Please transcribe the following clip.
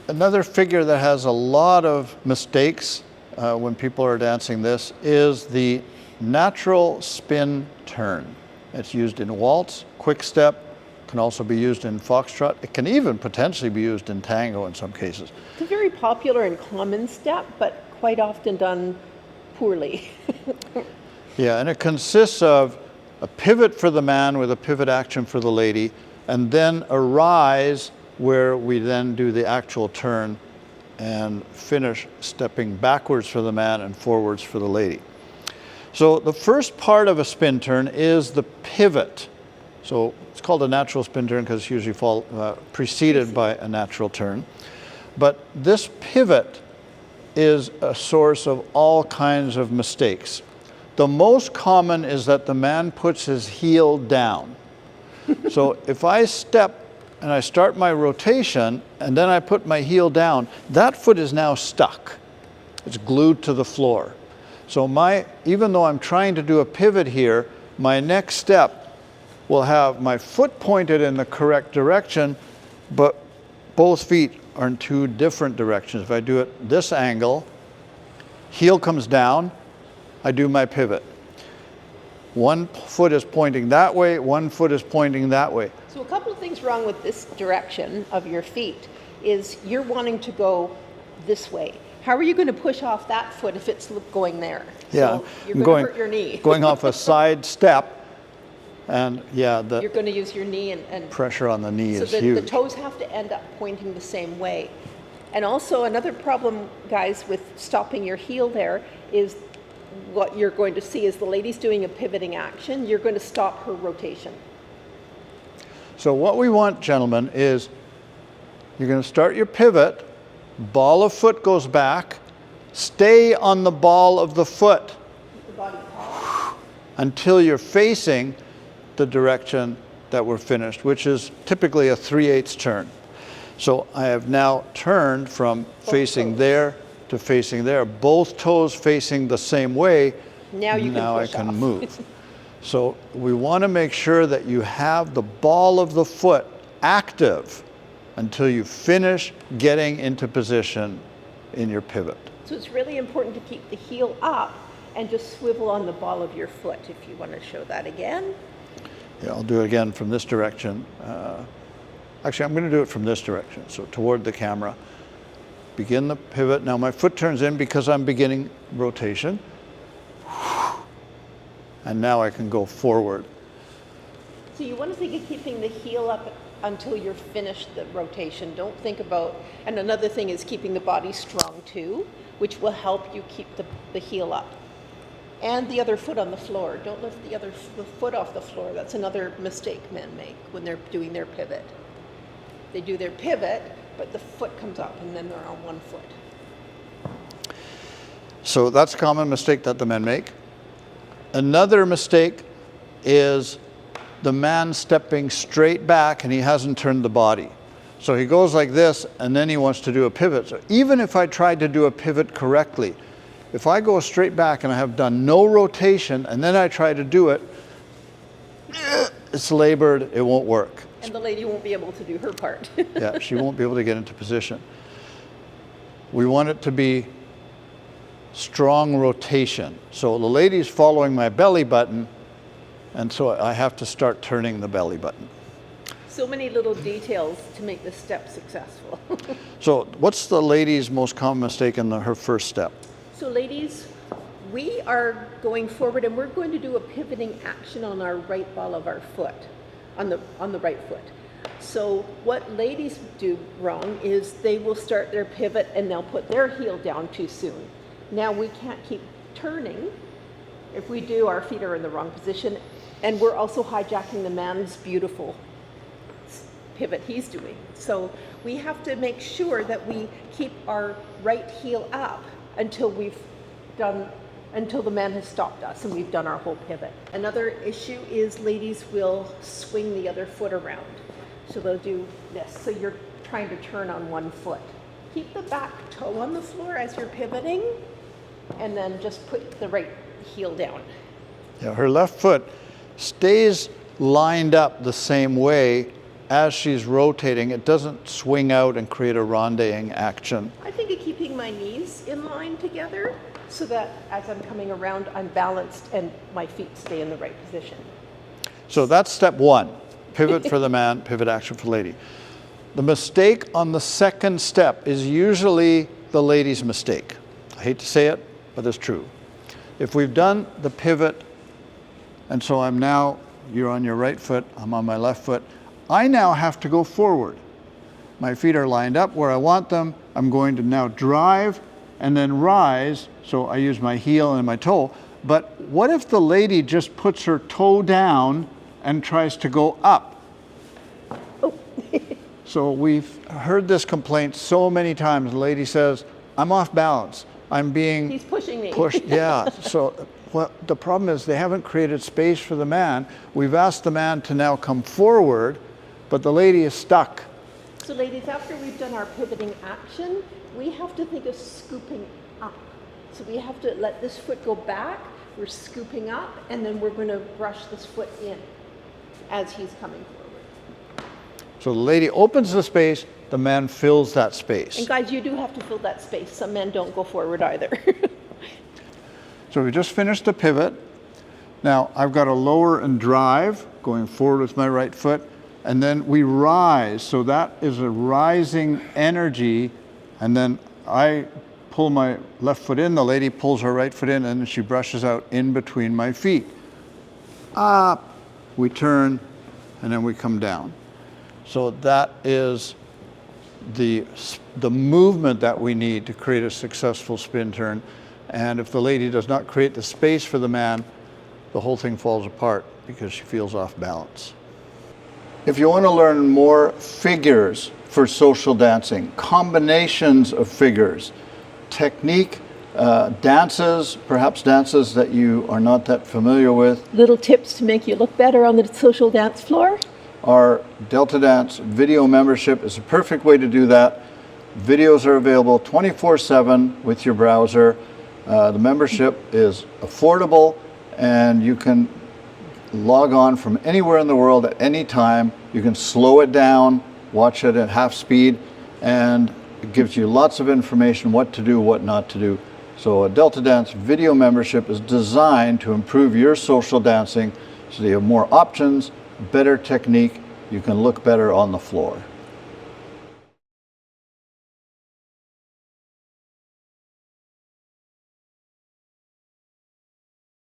Another figure that has a lot of mistakes when people are dancing this is the natural spin turn. It's used in waltz, quick step, can also be used in foxtrot. It can even potentially be used in tango in some cases. It's a very popular and common step, but quite often done poorly. Yeah, and it consists of a pivot for the man with a pivot action for the lady, and then a rise where we then do the actual turn and finish stepping backwards for the man and forwards for the lady. So the first part of a spin turn is the pivot. So it's called a natural spin turn because it's usually preceded by a natural turn. But this pivot is a source of all kinds of mistakes. The most common is that the man puts his heel down. So if I step and I start my rotation and then I put my heel down, that foot is now stuck. It's glued to the floor. So even though I'm trying to do a pivot here, my next step will have my foot pointed in the correct direction, but both feet are in two different directions. If I do it this angle, heel comes down, I do my pivot. One foot is pointing that way, one foot is pointing that way. So a couple of things wrong with this direction of your feet is you're wanting to go this way. How are you going to push off that foot if it's going there? Yeah, so you're going to hurt your knee. Going off a side step, and yeah, you're going to use your knee and pressure on the knee is huge. huge. So the toes have to end up pointing the same way. And also another problem, guys, with stopping your heel there is what you're going to see is the lady's doing a pivoting action. You're going to stop her rotation. So what we want, gentlemen, is you're going to start your pivot, ball of foot goes back, stay on the ball of the foot until you're facing the direction that we're finished, which is typically a 3/8 turn. So I have now turned from facing there to facing there, both toes facing the same way. Now I can move. So we want to make sure that you have the ball of the foot active until you finish getting into position in your pivot. So it's really important to keep the heel up and just swivel on the ball of your foot if you want to show that again. Yeah, I'll do it again from this direction. Actually, I'm going to do it from this direction, so toward the camera. Begin the pivot. Now my foot turns in because I'm beginning rotation. And now I can go forward. So you want to think of keeping the heel up until you're finished the rotation. Don't think about, and another thing is keeping the body strong too, which will help you keep the heel up. And the other foot on the floor. Don't lift the foot off the floor. That's another mistake men make when they're doing their pivot. They do their pivot, but the foot comes up and then they're on one foot. So that's a common mistake that the men make. Another mistake is the man stepping straight back and he hasn't turned the body. So he goes like this and then he wants to do a pivot. So even if I tried to do a pivot correctly, if I go straight back and I have done no rotation and then I try to do it, it's labored, it won't work. And the lady won't be able to do her part. Yeah, she won't be able to get into position. We want it to be strong rotation. So the lady's following my belly button, and so I have to start turning the belly button. So many little details to make this step successful. So what's the lady's most common mistake in her first step? So ladies, we are going forward and we're going to do a pivoting action on our right ball of our foot, on the right foot. So what ladies do wrong is they will start their pivot and they'll put their heel down too soon. Now we can't keep turning if we do, our feet are in the wrong position, and we're also hijacking the man's beautiful pivot he's doing. So we have to make sure that we keep our right heel up until the man has stopped us and we've done our whole pivot. Another issue is ladies will swing the other foot around. So they'll do this. So you're trying to turn on one foot. Keep the back toe on the floor as you're pivoting and then just put the right heel down. Yeah, her left foot stays lined up the same way as she's rotating, it doesn't swing out and create a rondéing action. I think of keeping my knees in line together so that as I'm coming around, I'm balanced and my feet stay in the right position. So that's step one, pivot for the man, pivot action for the lady. The mistake on the second step is usually the lady's mistake. I hate to say it, but it's true. If we've done the pivot, and so you're on your right foot, I'm on my left foot, I now have to go forward. My feet are lined up where I want them. I'm going to now drive and then rise, so I use my heel and my toe. But what if the lady just puts her toe down and tries to go up? Oh. So we've heard this complaint so many times. The lady says, I'm off balance. I'm being He's pushing me. pushed. Yeah. So the problem is they haven't created space for the man. We've asked the man to now come forward, but the lady is stuck. So ladies, after we've done our pivoting action, we have to think of scooping up. So we have to let this foot go back, we're scooping up, and then we're going to brush this foot in as he's coming forward. So the lady opens the space, the man fills that space. And guys, you do have to fill that space. Some men don't go forward either. So we just finished the pivot. Now I've got a lower and drive, going forward with my right foot, and then we rise. So that is a rising energy, and then I pull my left foot in, the lady pulls her right foot in, and then she brushes out in between my feet. Up, we turn, and then we come down. So that is the movement that we need to create a successful spin turn. And if the lady does not create the space for the man, the whole thing falls apart because she feels off balance. If you want to learn more figures for social dancing, combinations of figures, technique, dances, perhaps dances that you are not that familiar with, Little tips to make you look better on the social dance floor. our Delta Dance video membership is a perfect way to do that. Videos are available 24/7 with your browser. The membership is affordable, and you can log on from anywhere in the world at any time. You can slow it down, watch it at half speed, and it gives you lots of information what to do, what not to do. So a Delta Dance video membership is designed to improve your social dancing so that you have more options, better technique, you can look better on the floor.